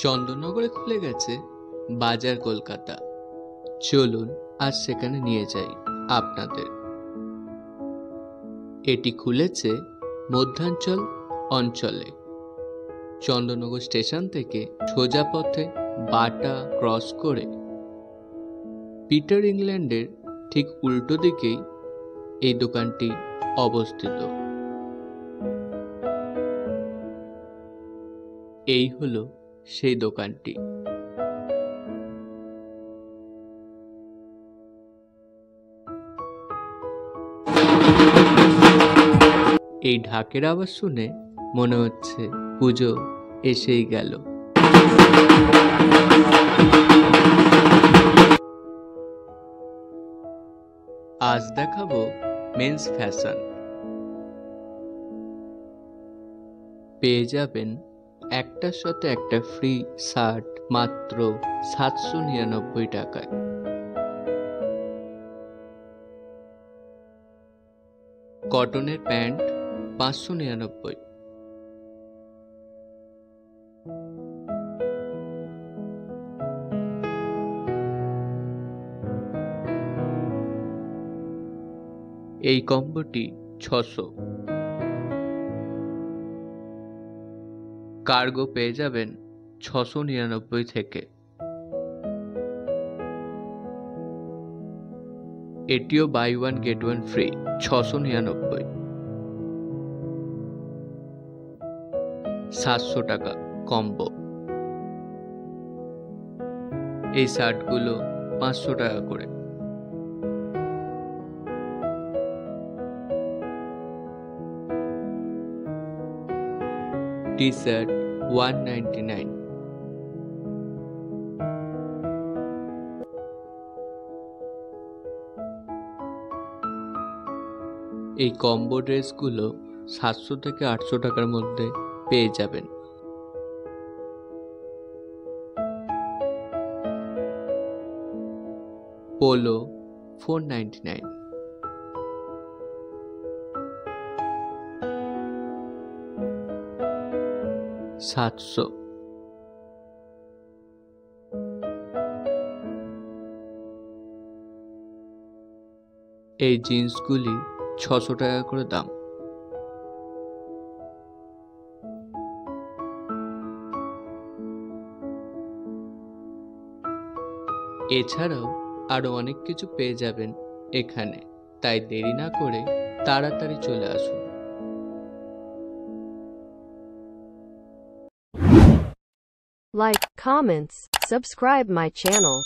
চন্দননগরে খুলে গেছে বাজার কলকাতা। চলুন আজ সেখানে নিয়ে যাই আপনাদের। এটি খুলেছে মধ্যাঞ্চল অঞ্চলে। চন্দননগর স্টেশন থেকে সোজা পথে বাটা ক্রস করে পিটার ইংল্যান্ডের ঠিক উল্টো দিকেই এই দোকানটি অবস্থিত। এই হলো সেই দোকানটি। এই ঢাকের আওয়াজ শুনে মনে হচ্ছে পুজো এসেই গেল। আজ দেখাবো মেন্স ফ্যাশন। পেয়ে যাবেন একটার সাথে একটা ফ্রি শার্ট মাত্র 799 টাকায়। কটনের প্যান্ট 599। এই কম্বোটি 600। কার্গো পেয়ে যাবেন 699 থেকে। এটিও buy one get one free 699। 700 টাকা কম্বো। এই শার্টগুলো 500 টাকা করে। T shirt 199। এই কম্বো ড্রেসগুলো 700 থেকে 800 টাকার মধ্যে পেয়ে যাবেন। পোলো 499। সাতশো। এই জিন্সগুলি 600 টাকা করে দাম। এছাড়াও আরো অনেক কিছু পেয়ে যাবেন এখানে, তাই দেরি না করে তাড়াতাড়ি চলে আসুন। Like, comments, subscribe my channel.